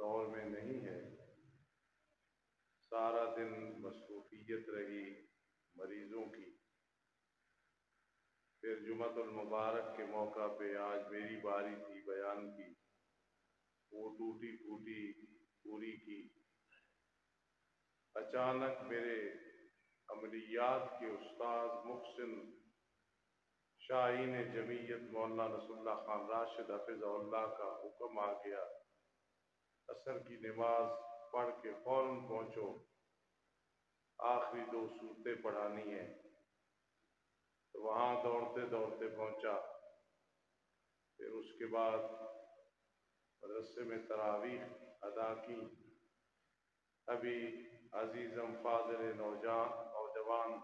دور میں نہیں ہے۔ سارا دن مصروفیت رہی مریضوں کی، پھر جمعۃ المبارک کے موقع پہ آج میری باری تھی بیان کی، وہ ٹوٹی پھوٹی پوری کی۔ اچانک میرے عملیات کے استاد محسن شاہین جمعیت مولانا نصر اللہ خان راشد حفظہ اللہ کا حکم آ گیا، عصر کی نماز پڑھ کے فوراً پہنچو، آخری 2 صورتیں پڑھانی ہیں۔ تو وہاں دوڑتے دوڑتے پہنچا، پھر اس کے بعد مدرسے میں تراویح ادا کی۔ ابھی عزیزم فاضل نوجوان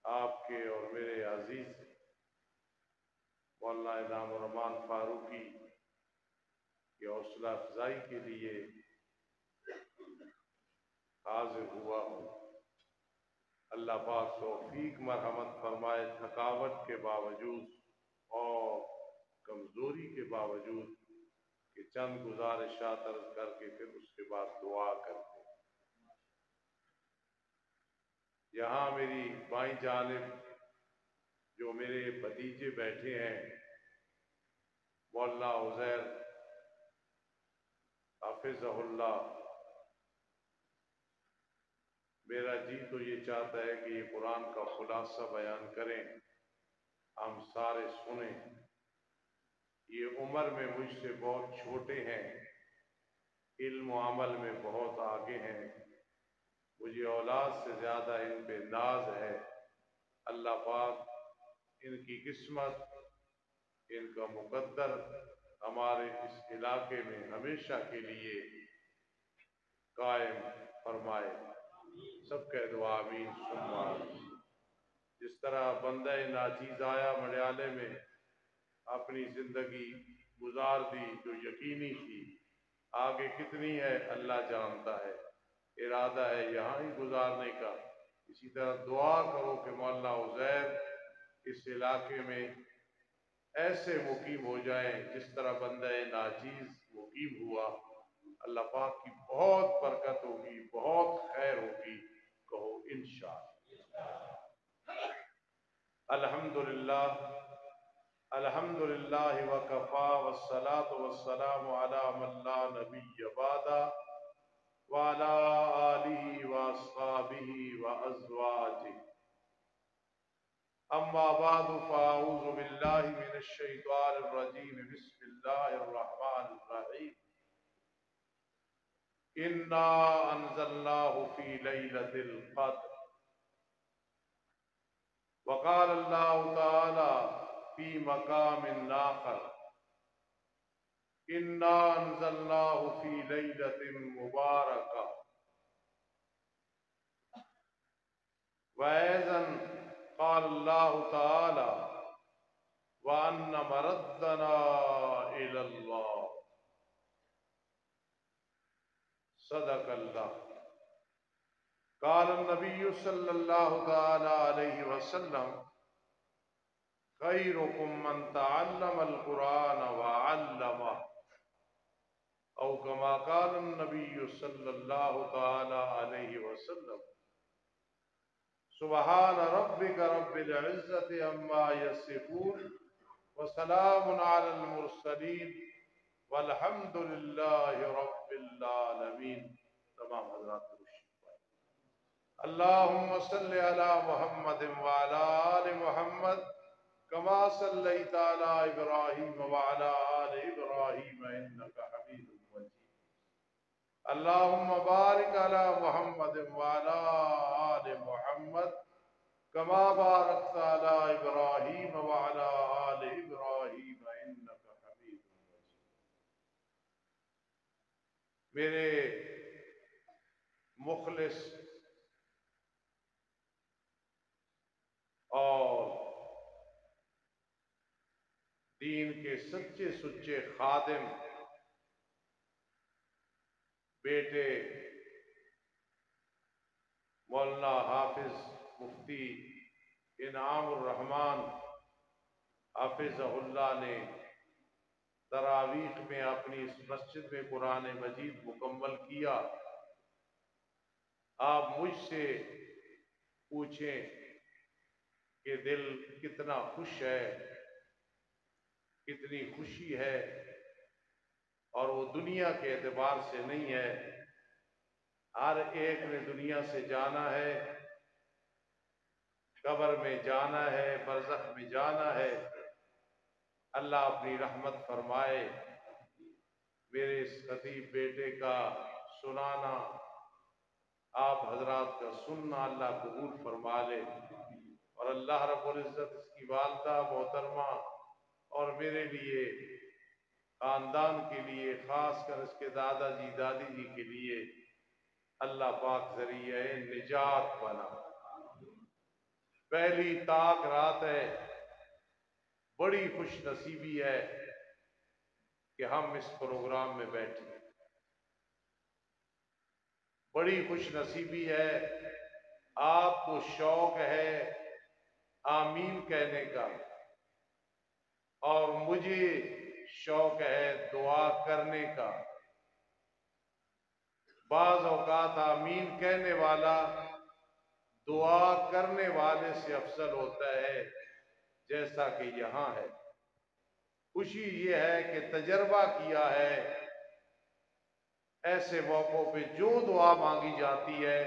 آپ کے اور میرے عزیز مولانا انعام الرحمان فاروقی کی حوصلہ افزائی کے لیے حاضر ہوا ہوں۔ اللہ پاک توفیق مرحمت فرمائے، تھکاوٹ کے باوجود اور کمزوری کے باوجود کہ چند گزارشات عرض کر کے پھر اس کے بعد دعا کرتے۔ یہاں میری بائیں جانب جو میرے بھتیجے بیٹھے ہیں، مولانا عزیر حافظہ اللہ، میرا جی تو یہ چاہتا ہے کہ یہ قرآن کا خلاصہ بیان کریں، ہم سارے سنیں۔ یہ عمر میں مجھ سے بہت چھوٹے ہیں، علم و عمل میں بہت آگے ہیں، مجھے اولاد سے زیادہ ان پہ ناز ہے۔ اللہ پاک ان کی قسمت، ان کا مقدر ہمارے اس علاقے میں ہمیشہ کے لیے قائم فرمائے۔ سب کہہ دو آمین ثم آمین۔ جس طرح بندہ ناچیز آیا مڈیالے میں اپنی زندگی گزار دی جو یقینی تھی، آگے کتنی ہے اللہ جانتا ہے، ارادہ ہے یہاں ہی گزارنے کا۔ اسی طرح دعا کرو کہ مولانا عزیر اس علاقے میں ایسے مقیم ہو جائیں جس طرح بندہ ناچیز مقیم ہوا۔ اللہ پاک کی بہت برکت ہوگی، بہت خیر ہوگی، کہو انشاءاللہ۔ الحمدللہ الحمدللہ وکفا والصلاة والسلام علی من لا نبی بعدہ وعلی آلہ واصحابہ وازواجہ، اما بعد فاعوذ باللہ من الشیطان الرجیم، بسم اللہ الرحمن الرحیم۔ انا انزلناہ فی لیلۃ القدر، وقال اللہ تعالی فی مقام آخر، انا انزلناہ فی لیلۃ مبارکہ، وأيضا قال الله تعالى وأن مردنا إلى الله، صدق الله۔ قال النبي صلى الله تعالى عليه وسلم خيركم من تعلم القرآن وعلمه، أو كما قال النبي صلى الله تعالى عليه وسلم سبحان ربك رب العزة عما يصفون وسلام على المرسلين والحمد لله رب العالمين۔ تمام حضرات اللهم صل على محمد وعلى آل محمد كما صليت على إبراهيم وعلى آل إبراهيم إنك حميد مجيد، اللهم بارك على محمد وعلى آل محمد كما باركت على إبراهيم وعلى آل إبراهيم إنك حميد مجيد۔ میرے مخلص اور دین کے سچے سچے خادم بیٹے مولانا حافظ مفتی انعام الرحمان حافظہ اللہ نے तरावीह में अपनी इस मस्जिद में कुरान मजीद मुकम्मल किया। आप मुझसे पूछें कि दिल कितना खुश है, कितनी खुशी है, और वो दुनिया के एतबार से नहीं है। हर एक ने दुनिया से जाना है, कब्र में जाना है, बरज़ख में जाना है। अल्लाह अपनी रहमत फरमाए। मेरे इस खतीब बेटे का सुनाना, आप हजरात का सुनना अल्लाह कबूल फरमा ले, और अल्लाह रब्बुल इज़्ज़त इसकी वालिदा मोहतरमा और मेरे लिए, खानदान के लिए, खास कर इसके दादाजी दादी जी के लिए अल्लाह पाक ज़रिए निजात बना। पहली ताक रात है, बड़ी खुश नसीबी है कि हम इस प्रोग्राम में बैठे। बड़ी खुश नसीबी है, आपको शौक है आमीन कहने का, और मुझे शौक है दुआ करने का। बाज़ औक़ात आमीन कहने वाला दुआ करने वाले से अफजल होता है, जैसा कि यहाँ है। खुशी ये है कि तजर्बा किया है, ऐसे मौक़ों पे जो दुआ मांगी जाती है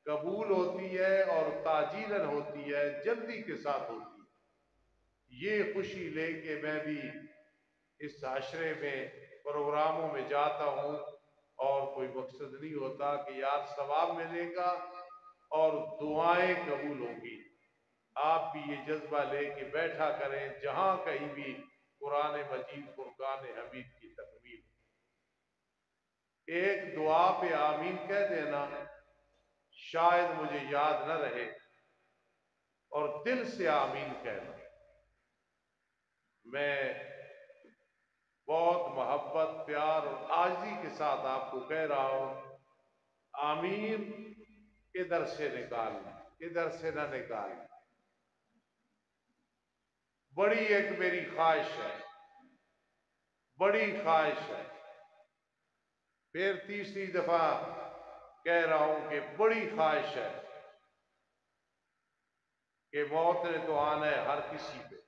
कबूल होती है, और ताजीलन होती है, जल्दी के साथ होती है। ये खुशी लेके मैं भी इस आशरे में प्रोग्रामों में जाता हूँ, और कोई मकसद नहीं होता कि यार सवाब मिलेगा और दुआएं कबूल होंगी। आप भी ये जज्बा लेके बैठा करें, जहां कहीं भी कुरान मजीद फुरकान हमीद की तकमील, एक दुआ पे आमीन कह देना, शायद मुझे याद न रहे, और दिल से आमीन कहना। मैं बहुत मोहब्बत, प्यार और आजिज़ी के साथ आपको कह रहा हूं, आमीन इधर से निकालना, इधर से ना निकालना। बड़ी एक मेरी ख्वाहिश है, बड़ी ख्वाहिश है, फिर तीसरी दफा कह रहा हूं कि बड़ी ख्वाहिश है कि मौत ने तो आना है हर किसी पे,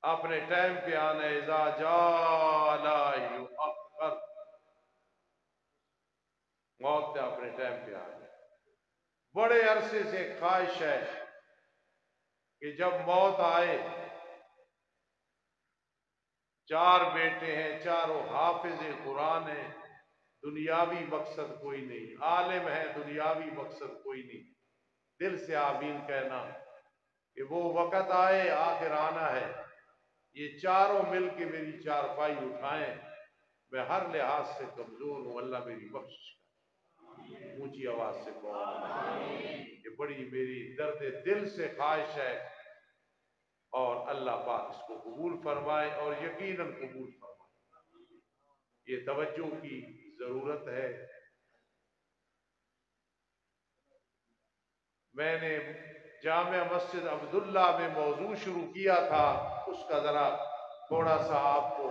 अपने टाइम पे आना है। इज़ा जा ला युअख्खर, मौत ने अपने टाइम पे आना है। बड़े अरसे से ख्वाहिश है कि जब मौत आए, चार बेटे हैं, चारों हाफिज कुरान है, दुनियावी मकसद कोई नहीं, आलिम है, दुनियावी मकसद कोई नहीं। दिल से आमीन कहना कि वो वक़्त आए, आखिर आना है, ये चारों मिल के मेरी चारपाई उठाएं। मैं हर लिहाज से कमजोर हूं, अल्लाह मेरी बख्शिश करे। ऊंची आवाज से कहो, ये बड़ी मेरी दर्द दिल से ख्वाहिश है, और अल्लाह पाक इसको कबूल फरमाए, और यकीनन कबूल फरमाए। ये तवज्जो की जरूरत है। मैंने जामिया मस्जिद अब्दुल्ला में मौजू शुरू किया था, उसका जरा थोड़ा सा आपको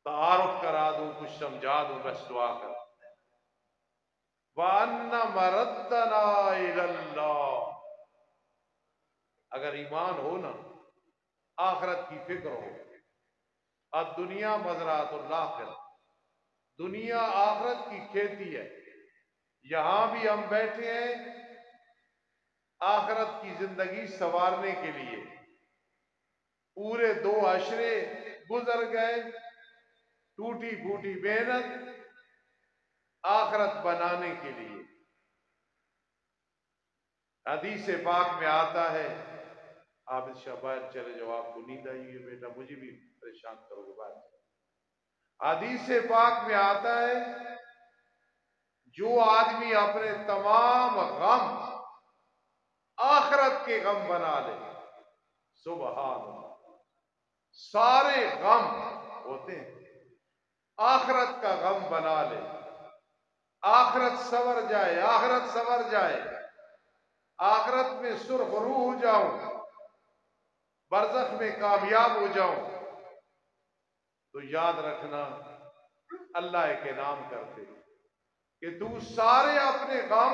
तारुफ करा दूं, कुछ समझा दूं, बस दुआ कर। वअन्ना मरद्दना इलल्लाह, अगर ईमान हो ना, आखिरत की फिक्र हो, अब दुनिया मज़रातुल आखिरह, दुनिया आखिरत की खेती है। यहां भी हम बैठे हैं आखिरत की जिंदगी संवारने के लिए। पूरे 2 अशरे गुजर गए, टूटी फूटी मेहनत आखिरत बनाने के लिए। हदीस पाक में आता है, आप शाबाश चले जाओ, आपको नींद आई है बेटा, मुझे भी परेशान करोगे बात। हदीस पाक में आता है, जो आदमी अपने तमाम गम आखिरत के गम बना ले, सुभान अल्लाह, सारे गम होते हैं, आखिरत का गम बना ले, आखिरत संवर जाए, आखिरत संवर जाए, आखिरत में सुरखरू हो जाऊं, बरज़ख में कामयाब हो जाऊं, तो याद रखना अल्लाह के नाम करते कि तू सारे अपने गम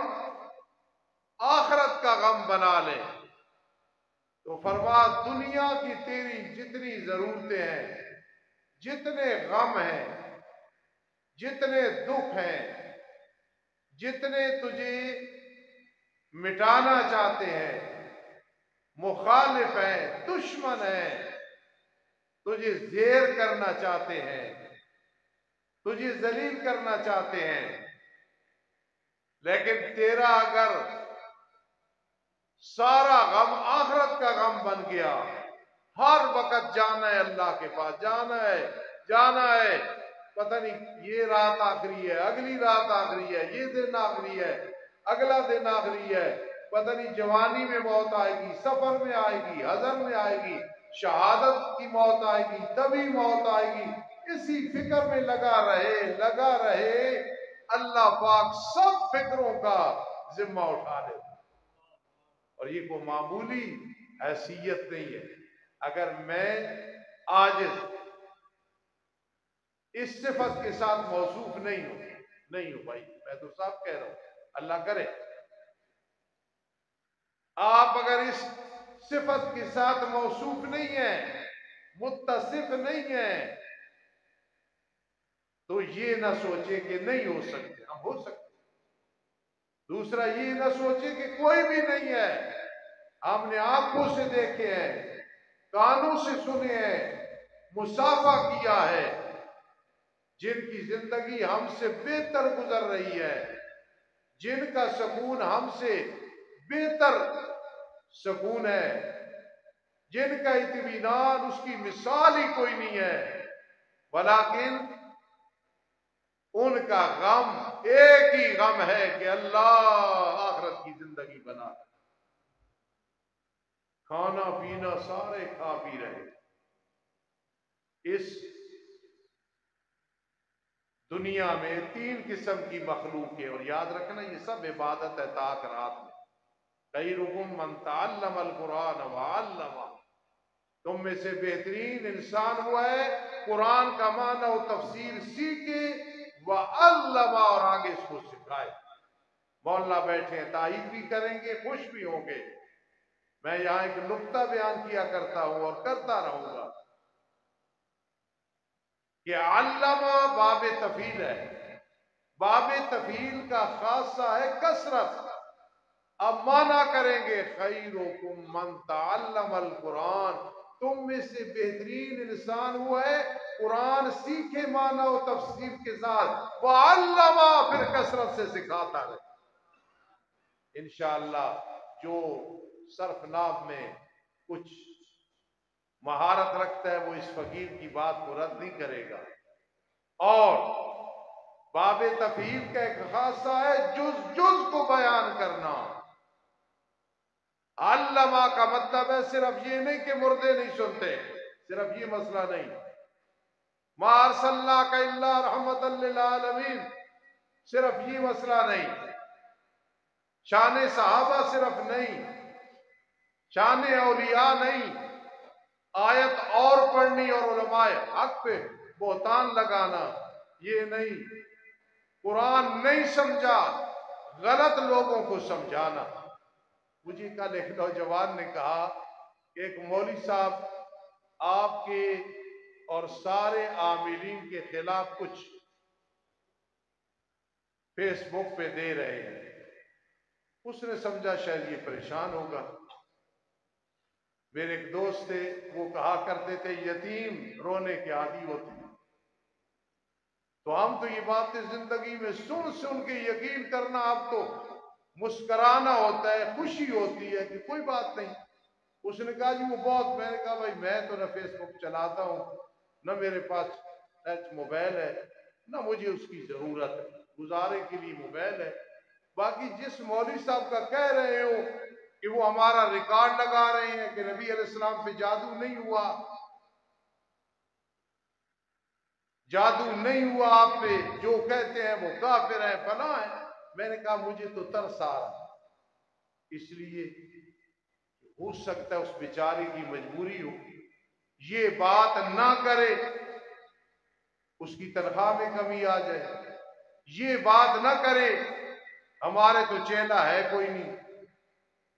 आखिरत का गम बना ले। तो फरमा दुनिया की तेरी जितनी जरूरतें हैं, जितने गम हैं, जितने दुख हैं, जितने तुझे मिटाना चाहते हैं, मुखालिफ हैं, दुश्मन हैं, तुझे ज़ेर करना चाहते हैं, तुझे जलील करना चाहते हैं, लेकिन तेरा अगर सारा गम आखिरत का गम बन गया, हर वक्त जाना है अल्लाह के पास, जाना है, जाना है, पता नहीं ये रात आखिरी है, अगली रात आखिरी है, ये दिन आखिरी है, अगला दिन आखिरी है, पता नहीं जवानी में मौत आएगी, सफर में आएगी, हज़र में आएगी, शहादत की मौत आएगी, तभी मौत आएगी। इसी फिक्र में लगा रहे, अल्लाह पाक सब फिक्रों का जिम्मा उठा ले। और ये कोई मामूली हैसियत नहीं है। अगर मैं आजिज़ इस सिफत के साथ मौसूफ नहीं हूं भाई, मैं तो साफ कह रहा हूं, अल्लाह करे आप अगर इस सिफत के साथ मौसूफ नहीं है, मुत्तसिफ नहीं है, तो ये ना सोचे कि नहीं हो सकते, हम हो सकते। दूसरा ये ना सोचे कि कोई भी नहीं है, हमने आंखों से देखे हैं, कानों से सुने हैं, मुसाफा किया है, जिनकी जिंदगी हमसे बेहतर गुजर रही है, जिनका सुकून हमसे बेहतर सुकून है, जिनका इत्मीनान उसकी मिसाल ही कोई नहीं है, वलाकिन उनका गम एक ही गम है कि अल्लाह आखिरत की जिंदगी बना। खाना पीना सारे खा पी रहे, इस दुनिया में 3 किस्म की मखलूक है, और याद रखना ये सब इबादत है ताक रात में। खैरुकुम मन तअल्लमल कुरान व अल्लमा, तुम में से बेहतरीन इंसान हुआ है कुरान का माना और तफसीर सीखे, व अल्लमा, और आगे इसको सिखाए। मौला बैठे हैं, तारीफ भी करेंगे, खुश भी होंगे। मैं यहाँ एक नुक्ता बयान किया करता हूँ और करता रहूंगा कि अल्लमा बाब तफील है, बाब तफील का खासा है कसरत। अब माना करेंगे खैरुकुम मन तअल्लमल कुरान, तुम में से बेहतरीन इंसान हुआ है कुरान सीखे माना और तफसीर के साथ, वो अल्लमा, फिर कसरत से सिखाता रहे। इंशाअल्लाह जो सरफनाब में कुछ महारत रखता है वो इस फकीर की बात को रद्द नहीं करेगा। और बाब तफहीम का एक खासा है जुज को बयान करना। अल्लमा का मतलब है सिर्फ ये नहीं कि मुर्दे नहीं सुनते, सिर्फ ये मसला नहीं। मा अरसलनाका इल्ला रहमतल लिल आलमीन, सिर्फ ये मसला नहीं। शान सहाबा सिर्फ नहीं, शान औलिया नहीं, आयत और पढ़नी और उलमाए हक पे बोहतान लगाना ये नहीं। कुरान नहीं समझा, गलत लोगों को समझाना। मुझे कल एक नौजवान ने कहा कि एक मौलवी साहब आपके और सारे आमिलीन के खिलाफ कुछ फेसबुक पे दे रहे हैं। उसने समझा शायद ये परेशान होगा। मेरे एक दोस्त थे, वो कहा करते थे यतीम रोने के आदी होते हैं। तो हम तो ये बातें जिंदगी में सुन सुन के यकीन करना, अब तो मुस्कराना होता है, खुशी होती है कि कोई बात नहीं। उसने कहा जी वो बहुत, मैंने कहा भाई मैं तो ना फेसबुक चलाता हूँ, न मेरे पास टच मोबाइल है, न मुझे उसकी जरूरत है, गुजारे के लिए मोबाइल है। बाकी जिस मौलवी साहब का कह रहे हो कि वो हमारा रिकॉर्ड लगा रहे हैं कि नबी अलैहिस्सलाम पे जादू नहीं हुआ, जादू नहीं हुआ आप पे, जो कहते हैं वो काफिर है, फला है। मैंने कहा मुझे तो तरस आ रहा اس لیے ہو سکتا ہے اس بیچارے کی مجبوری ہو، یہ بات نہ کرے، اس کی تنخواہ میں کمی آ جائے، یہ بات نہ کرے، ہمارے تو چیلا ہے کوئی نہیں،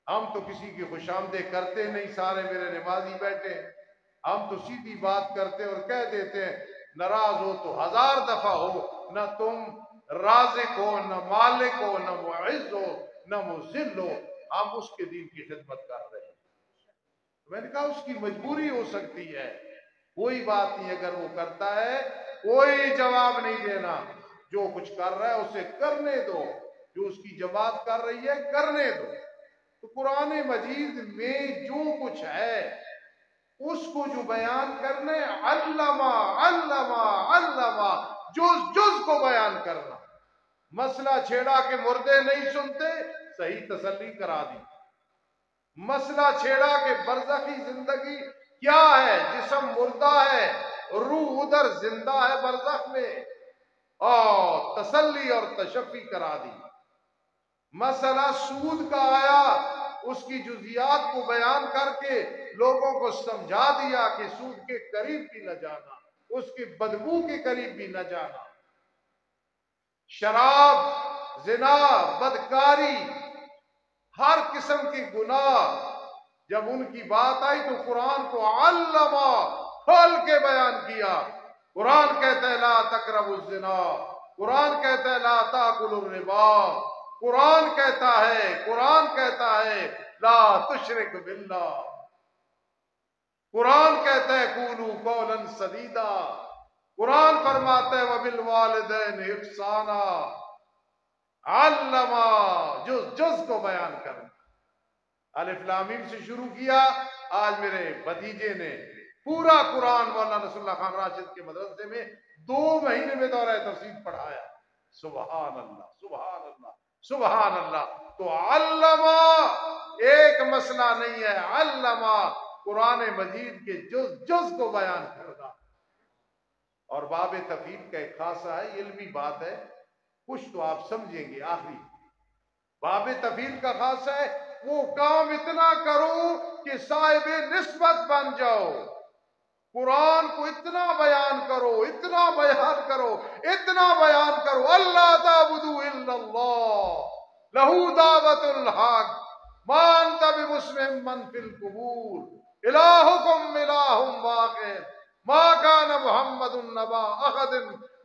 ہم تو کسی کی خوش آمدید کرتے نہیں، سارے میرے نمازی بیٹھے، ہم تو سیدھی بات کرتے اور کہہ دیتے ہیں، ناراض ہو تو 1000 دفعہ ہو، نہ تم رازق ہو، نہ مالک ہو، نہ معز ہو، نہ مذل ہو، ہم اس کے دین کی خدمت کر رہے ہیں۔ میں نے کہا اس کی مجبوری ہو سکتی ہے، کوئی بات نہیں، اگر وہ کرتا ہے کوئی جواب نہیں دینا، جو کچھ کر رہا ہے اسے کرنے دو، جو اس کی جماعت کر رہی ہے کرنے دو۔ تو قرآن مجید میں جو کچھ ہے اس کو جو بیان کرنے، علمہ علمہ علمہ، جز کو بیان کرنا۔ مسئلہ چھیڑا کہ مردے نہیں سنتے، صحیح تسلی کرا دی۔ مسئلہ چھیڑا کہ برزخی زندگی کیا ہے، جسم مردہ ہے، روح ادھر زندہ ہے برزخ میں، اور تسلی اور تشفی کرا دی۔ مسئلہ سود کا آیا، اس کی جزیات کو بیان کر کے لوگوں کو سمجھا دیا کہ سود کے قریب بھی نہ جانا، اس کی بدبو کے قریب بھی نہ جانا۔ شراب، زنا، بدکاری، ہر قسم کی گناہ، جب ان کی بات آئی تو قرآن کو علمہ کھول کے بیان کیا۔ قرآن کہتا ہے لا تقربوا الزنا، قرآن کہتا ہے لا تاکلوا الربا، قرآن کہتا ہے لا تشرک باللہ، قرآن کہتا ہے قولوا قولا سدیدا، قرآن فرماتا ہے وبالوالدین احسانا۔ علمہ، جز کو بیان کرنا۔ الف لام میم سے شروع کیا، آج میرے بھتیجے نے پورا قرآن مولانا رسول اللہ خان راشد کے مدرسے میں 2 مہینے میں دورہ تفسیر پڑھایا۔ سبحان اللہ سبحان اللہ سبحان اللہ۔ تو علمہ ایک مسئلہ نہیں ہے، علمہ قرآن مجید کے جز کو بیان کرنا۔ اور باب تفہیم کا ایک خاصہ ہے، علمی بات ہے، کچھ تو آپ سمجھیں گے۔ آخری باب تفہیم کا خاصہ ہے، وہ کام اتنا کرو کہ صاحب نسبت بن جاؤ، قرآن کو اتنا بیان کرو، اتنا بیان کرو، اتنا بیان کرو، اللہ تعبدوا الا اللہ لہو دعوت الحق ما انت بمسمع من فی القبور الہکم الہ واحد ما کان محمد نبا احد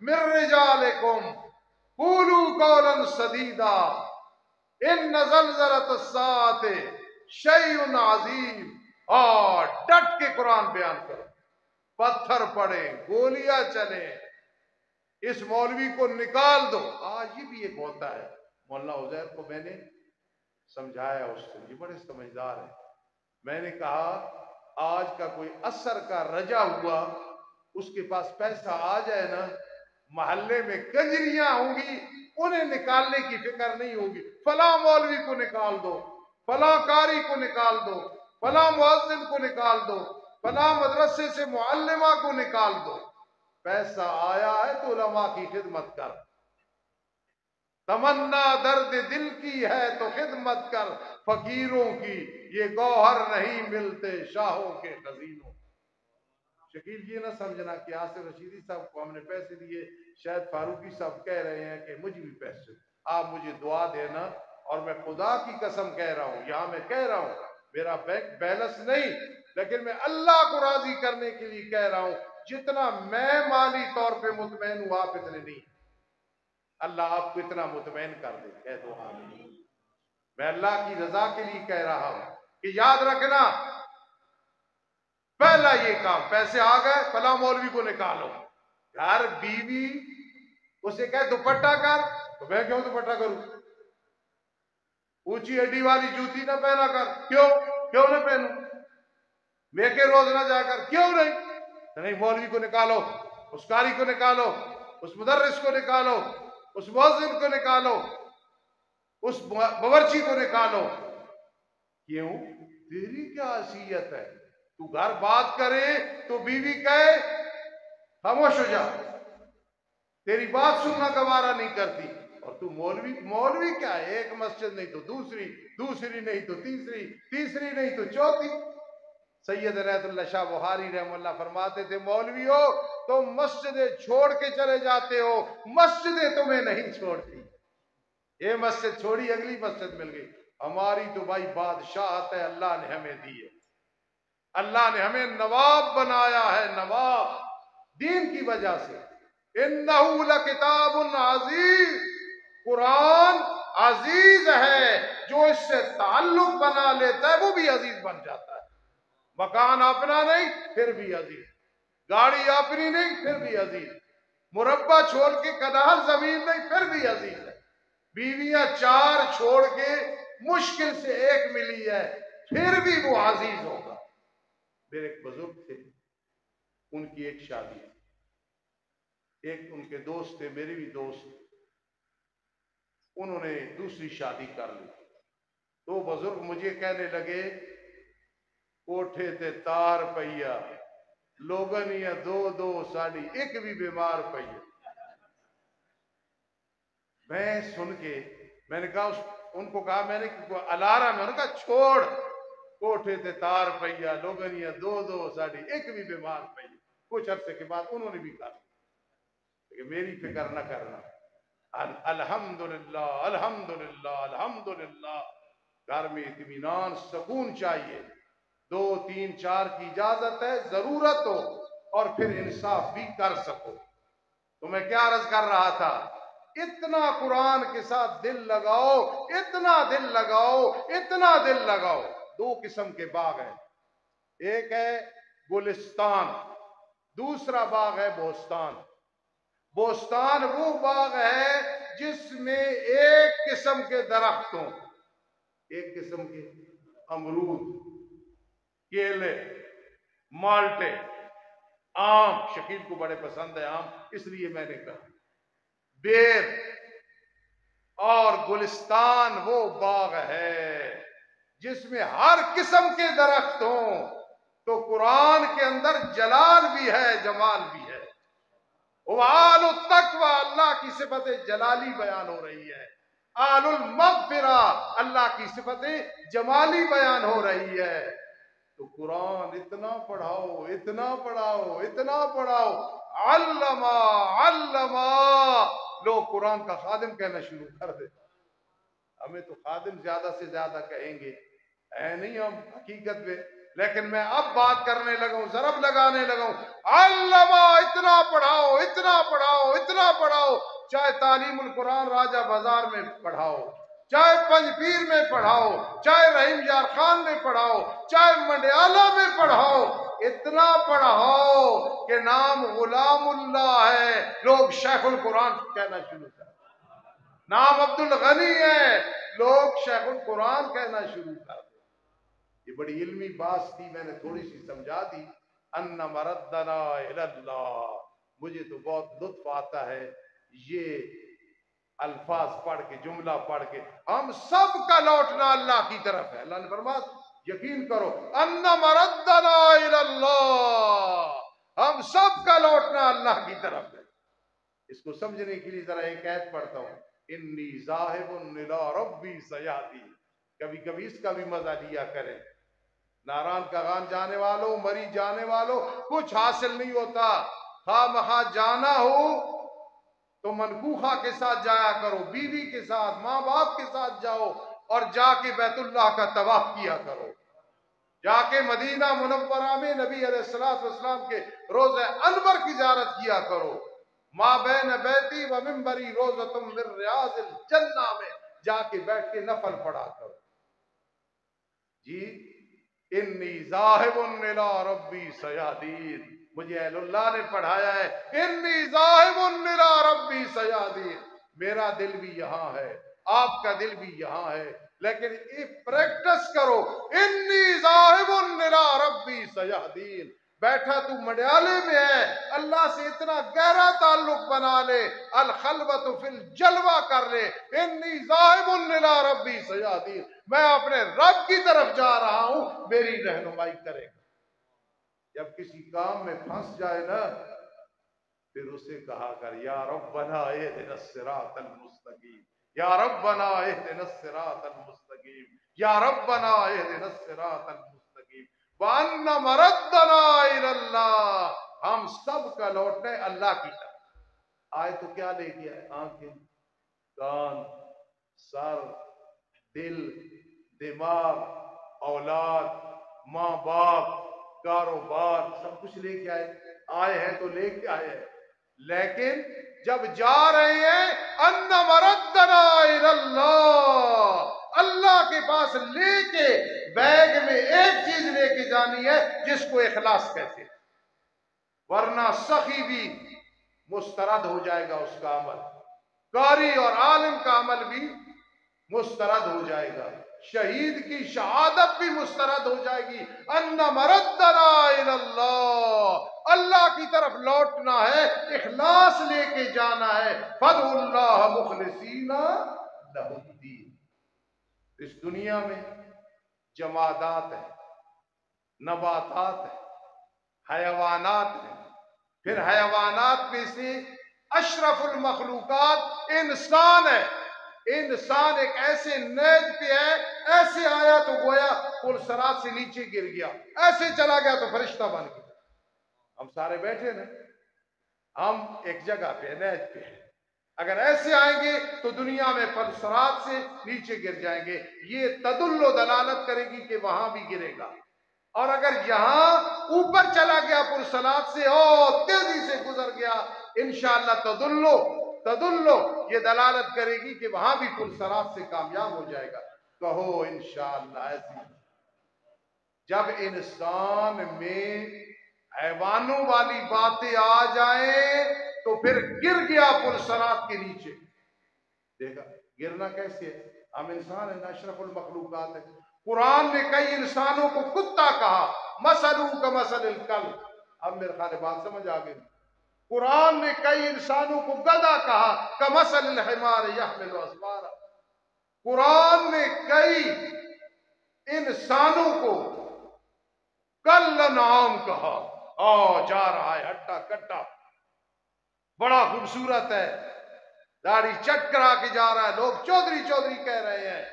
من رجالکم قولوا قولا سدیدا ان زلزلۃ الساعۃ شیء عظیم۔ اور ڈٹ کے قرآن بیان کرو، پتھر پڑے، گولیاں چلے، اس مولوی کو نکال دو۔ آج یہ بھی ایک ہوتا ہے۔ مولانا عزیر کو میں نے سمجھایا، اس سے یہ بڑے سمجھدار ہیں، میں نے کہا آج کا کوئی اثر کا رجا ہوا، اس کے پاس پیسہ آ جائے نا، محلے میں کنجریاں ہوں گی، انہیں نکالنے کی فکر نہیں ہوگی، فلاں مولوی کو نکال دو، فلاں قاری کو نکال دو، فلاں مؤذن کو نکال دو، فلاں مدرسے سے معلمہ کو نکال دو۔ پیسہ آیا ہے تو علماء کی خدمت کر، تمنا درد دل کی ہے تو خدمت کر، فقیروں کی یہ گوہر نہیں ملتے شاہوں کے خزینوں۔ شکیل یہ نہ سمجھنا کہ آصف رشیدی صاحب کو ہم نے پیسے دیے، شاید فاروقی صاحب کہہ رہے ہیں کہ مجھے بھی پیسے، آپ مجھے دعا دینا، اور میں خدا کی قسم کہہ رہا ہوں، یہاں میں کہہ رہا ہوں، میرا بینک بیلنس نہیں، لیکن میں اللہ کو راضی کرنے کے لیے کہہ رہا ہوں، جتنا میں مالی طور پہ مطمئن ہوں آپ اتنے نہیں۔ اللہ آپ کو اتنا مطمئن کر دے، کہہ دو آمین۔ میں اللہ کی رضا کے لیے کہہ رہا ہوں کہ یاد رکھنا، پہلا یہ کام، پیسے آ گئے فلاں مولوی کو نکالو، گھر بیوی اسے کہے دوپٹہ کر، تو میں کیوں دوپٹہ کروں؟ اونچی ہڈی والی جوتی نہ پہنا کر، کیوں نہ پہنوں؟ میکے روز نہ جا کر، کیوں نہیں؟ مولوی کو نکالو، اس قاری کو نکالو، اس مدرس کو نکالو، اس مؤذن کو نکالو، اس باورچی کو نکالو۔ کیوں؟ تیری کیا حیثیت ہے؟ تو گھر بات کرے تو بیوی کہے خاموش ہو جا، تیری بات سننا گوارا نہیں کرتی، اور تو مولوی مولوی کیا ہے؟ ایک مسجد نہیں تو دوسری، دوسری نہیں تو تیسری، تیسری نہیں تو چوتھی۔ سید عنایت اللہ شاہ بخاری رحمہ اللہ فرماتے تھے مولوی ہو تم مسجدیں چھوڑ کے چلے جاتے ہو، مسجدیں تمہیں نہیں چھوڑتی۔ یہ مسجد چھوڑی اگلی مسجد مل گئی۔ ہماری تو بھائی بادشاہت ہے، اللہ نے ہمیں دی ہے، اللہ نے ہمیں نواب بنایا ہے، نواب دین کی وجہ سے۔ انہ لکتاب عزیز، قرآن عزیز ہے، جو اس سے تعلق بنا لیتا ہے وہ بھی عزیز بن جاتا ہے۔ مکان اپنا نہیں پھر بھی عزیز، گاڑی اپنی نہیں پھر بھی عزیز، مربع چھوڑ کے کنال زمین نہیں پھر بھی عزیز ہے، بیویاں 4 چھوڑ کے مشکل سے 1 ملی ہے پھر بھی وہ عزیز ہوگا۔ میرے ایک بزرگ تھے، ان کی ایک شادی، ایک ان کے دوست تھے، میرے بھی دوست، انہوں نے دوسری شادی کر لی تو بزرگ مجھے کہنے لگے کوٹھے تے تار پیا لوگن یا 2 ساڑی ایک بھی بیمار پیا۔ میں سن کے میں نے کہا ان کو کہا، میں نے الارم ہے، انہوں نے کہا چھوڑ، کوٹھے تے تار پیا لوگن یا 2 ساڑی ایک بھی بیمار پیا۔ کچھ عرصے کے بعد انہوں نے بھی کہا کہ میری فکر نہ کرنا، الحمدللہ الحمدللہ الحمدللہ، گھر میں اطمینان سکون چاہیے، 2 3 4 کی اجازت ہے، ضرورت ہو اور پھر انصاف بھی کر سکو۔ تو میں کیا عرض کر رہا تھا، اتنا قرآن کے ساتھ دل لگاؤ، اتنا دل لگاؤ، اتنا دل لگاؤ۔ 2 قسم کے باغ ہیں، ایک ہے گلستان، دوسرا باغ ہے بوستان۔ بوستان وہ باغ ہے جس میں ایک قسم کے درخت ہوں، ایک قسم کے امرود، کیلے، مالٹے، آم، شکیل کو بڑے پسند ہے آم اس لیے میں نے کہا، بیر، اور گلستان وہ باغ ہے جس میں ہر قسم کے درخت ہوں۔ تو قرآن کے اندر جلال بھی ہے، جمال بھی ہے۔ وَآلُ التَّقْوَى، اللہ کی صفت جلالی بیان ہو رہی ہے، آل المغفرہ اللہ کی صفت جمالی بیان ہو رہی ہے۔ تو قرآن اتنا پڑھاؤ، اتنا پڑھاؤ، اتنا پڑھاؤ، علما علما، لوگ قرآن کا خادم کہنا شروع کر دے۔ ہمیں تو خادم زیادہ سے زیادہ کہیں گے، اے نہیں ہم حقیقت میں، لیکن میں اب بات کرنے لگا ہوں، ضرب لگانے لگا ہوں، علما، اتنا پڑھاؤ، اتنا پڑھاؤ، اتنا پڑھاؤ، چاہے تعلیم القرآن راجہ بازار میں پڑھاؤ، چاہے پنجپیر میں پڑھاؤ، چاہے رحیم یار خان میں پڑھاؤ، چاہے منڈیالہ میں پڑھاؤ، اتنا پڑھاؤ کہ نام غلام اللہ ہے، لوگ شیخ القرآن کہنا شروع کر، نام عبد الغنی ہے، لوگ شیخ القرآن کہنا شروع کر۔ یہ بڑی علمی بات تھی، میں نے تھوڑی سی سمجھا دی۔ ان مردنا الی اللہ، مجھے تو بہت لطف آتا ہے یہ الفاظ پڑھ کے، جملہ پڑھ کے، ہم سب کا لوٹنا اللہ کی طرف ہے۔ اللہ نے فرمایا یقین کرو، ان مردنا الی اللہ، ہم سب کا لوٹنا اللہ کی طرف ہے۔ اس کو سمجھنے کے لیے ذرا ایک آیت پڑھتا ہوں، انی ذاہب الی ربی سیہدین، کبھی کبھی اس کا بھی مزہ لیا کریں۔ ناران کا غان جانے والوں، مری جانے والوں، کچھ حاصل نہیں ہوتا، خواہ مخواہ جانا ہو تو منکوخہ کے ساتھ جایا کرو، بیوی کے ساتھ، ماں باپ کے ساتھ جاؤ، اور جا کے بیت اللہ کا طواف کیا کرو، جا کے مدینہ منورہ میں نبی علیہ السلام کے روضہ انور کی زیارت کیا کرو، ما بین بیتی و منبری روضۃ من ریاض الجنہ میں جا کے بیٹھ کے نفل پڑھا کرو۔ جی انی ذاہب الی ربی سیہدین، مجھے اہل اللہ نے پڑھایا ہے، انی ذاہب الی ربی سیہدین، میرا دل بھی یہاں ہے، آپ کا دل بھی یہاں ہے، لیکن یہ پریکٹس کرو، انی ذاہب الی ربی سیہدین۔ بیٹھا تو مڈیالے میں ہے، اللہ سے اتنا گہرا تعلق بنا لے، الخلوۃ فی الجلوہ کر لے، انی ذاہب الی ربی سیہدین، میں اپنے رب کی طرف جا رہا ہوں، میری رہنمائی کرے گا۔ جب کسی کام میں پھنس جائے نا، پھر اسے کہا کر یا ربنا اہدنا الصراط المستقیم، या रब्बना इहदिना सिरातल मुस्तकीम, या रब्बना इहदिना सिरातल मुस्तकीम, व अन्ना मरद्दना इलल्लाह, हम सब का लौटने अल्लाह की तरफ। आए तो क्या लेके आए? आंखें, कान, सर, दिल, दिमाग, औलाद, माँ बाप, कारोबार, सब कुछ लेके आए। आए हैं तो लेके आए हैं, लेकिन जब जा रहे हैं अन्ना मरद्दना इलल्लाह, अल्लाह के पास लेके बैग में एक चीज लेके जानी है जिसको इखलास कहते हैं, वरना सखी भी मुस्तरद हो जाएगा उसका अमल, कारी और आलिम का अमल भी मुस्तरद हो जाएगा, शहीद की शहादत भी मुस्तरद हो जाएगी। अन्ना मरद्दना इलल्लाह, अल्लाह की तरफ लौटना है, इखलास लेके जाना है। फदउल्लाह मुखलिसीना लहुद्दीन। इस दुनिया में जमादात है, नबातात है, हयवानात है, फिर हयवानात में से अशरफुल मखलूकात इंसान है। इंसान एक ऐसे नेज पे है, ऐसे आया तो गोया पुल सरात से नीचे गिर गया, ऐसे चला गया तो फरिश्ता बन गया। हम सारे बैठे ना, हम एक जगह पे नेज पे है, अगर ऐसे आएंगे तो दुनिया में पुल सरात से नीचे गिर जाएंगे। ये तदुल्लो दलालत करेगी कि वहां भी गिरेगा, और अगर यहां ऊपर चला गया पुल सरात से और तेजी से गुजर गया, इंशाअल्लाह तदुल्लो ये दलालत करेगी कि वहां भी पुल सरात से कामयाब हो जाएगा। कहो इंशाअल्लाह। ऐसी जब इंसान में हैवानों वाली बातें आ जाए तो फिर गिर गया पुल सरात के नीचे। देखा गिरना कैसे है? हम इंसान है, अशरफुल मखलूकात है। कुरान ने कई इंसानों को कुत्ता कहा, मसलू का मसलिल कल्ब। अब मेरे ख्याल बात समझ आ गई। कुरान ने कई इंसानों को गधा कहा, कमसलिल हिमार यहमिलु अस्फारा। कुरान ने कई इंसानों को कल नाम कहा, जा रहा है हट्टा कट्टा, बड़ा खूबसूरत है, दाढ़ी चट करा के जा रहा है, लोग चौधरी चौधरी कह रहे हैं,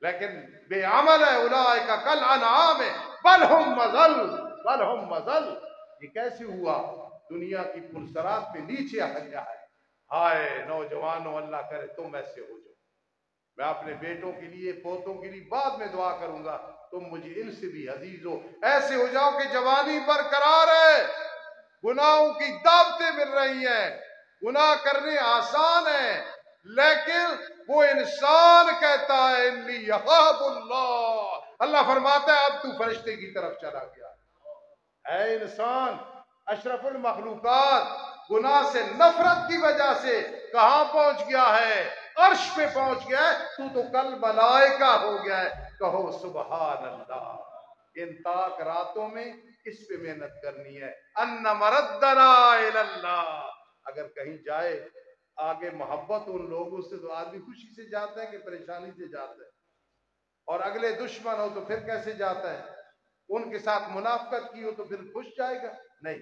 लेकिन बेअमल है। उलाए का कल अनाम है, बलहुम मजल। ये कैसे हुआ? दुनिया की पुलसरात में नीचे आ गया है। हाय नौजवानों, अल्लाह करे तुम ऐसे हो जाओ। मैं अपने बेटों के लिए, पोतों के लिए बाद में दुआ करूंगा, तुम मुझे इनसे भी अजीज हो, ऐसे हो जाओ कि जवानी बरकरार है, गुनाहों की दावतें मिल रही हैं, गुनाह करने आसान है, लेकिन वो इंसान कहता है इन्नी यखाफुल्लाह। अल्लाह फरमाता है अब तू फरिश्ते की तरफ चला गया है। इंसान अशरफुल मखलूकात गुनाह से नफरत की वजह से कहां पहुंच गया है? अर्श पे पहुंच गया है। तू तो कल मलाइका हो गया है। कहो सुबहान अल्लाह। इन ताक रातों में इस पे मेहनत करनी है। अन्ना मरद्दना इलल्लाह। अगर कहीं जाए आगे मोहब्बत उन लोगों से तो आदमी खुशी से जाता है कि परेशानी से जाता है, और अगले दुश्मन हो तो फिर कैसे जाता है? उनके साथ मुनाफकत की हो तो फिर खुश जाएगा? नहीं,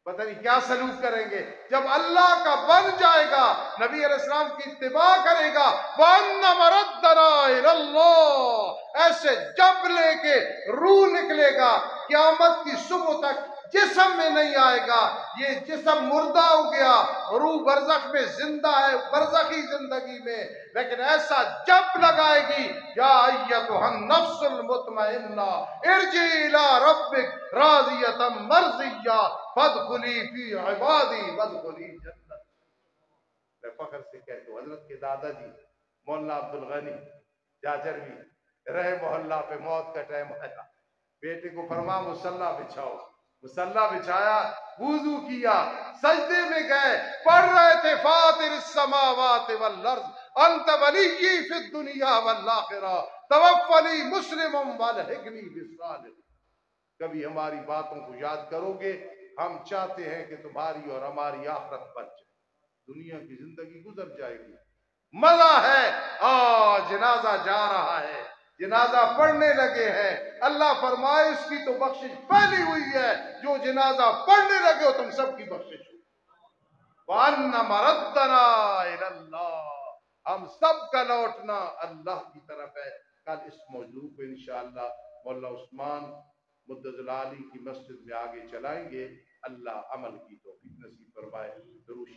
पता नहीं क्या सलूक करेंगे। जब अल्लाह का बन जाएगा, नबी अलैहिस्सलाम की इत्तिबा करेगा, वन्ना मरद्दना इलल्लाह, ऐसे जब लेके रूह निकलेगा, क़यामत की सुबह तक जिस्म में नहीं आएगा। ये जिस्म मुर्दा हो गया, रूह बरज़ख में जिंदा है, बरज़खी जिंदगी में, लेकिन ऐसा जब लगाएगी, या अय्यतुहन नफ्सुल मुतमइन्ना इरजी इला रब्बिक राज़ियतम मर्ज़िय्या फदखुली फी इबादी वदखुली जन्नत। मैं फख्र से कहता हूं, हजरत के दादाजी मौलाना अब्दुल गनी जाजरवी रहे मोहल्ला पे मौत का टाइम आया, बेटे को फरमा मुसल्ला बिछाओ। मुसल्ला बिछाया, वुजू किया, सजदे में गए, पढ़ रहे थे फातिर समावात वल अर्ज़ अंत वलिय्यी फिद दुनिया वल आखिरा तवफ़्फ़नी मुस्लिमम वल्हिक़नी बिस्सालिहीन। कभी हमारी बातों को याद करोगे, हम चाहते हैं कि तुम्हारी और हमारी आखिरत बच जाए, दुनिया की जिंदगी गुजर जाएगी। मजा है, जनाजा जा रहा है, जनाजा पढ़ने लगे हैं। अल्लाह फरमाए उसकी तो बख्शिश फैली हुई है, जो जनाजा पढ़ने लगे हो तुम सबकी बख्शिश हो। वन्ना मरद्दना इलल्लाह, ہم سب کا لوٹنا اللہ کی طرف ہے۔ کل اس موضوع کو انشاءاللہ مولا عثمان مدد العالی کی مسجد میں آگے چلائیں گے۔ اللہ عمل کی توفیق نصیب فرمائے۔ درود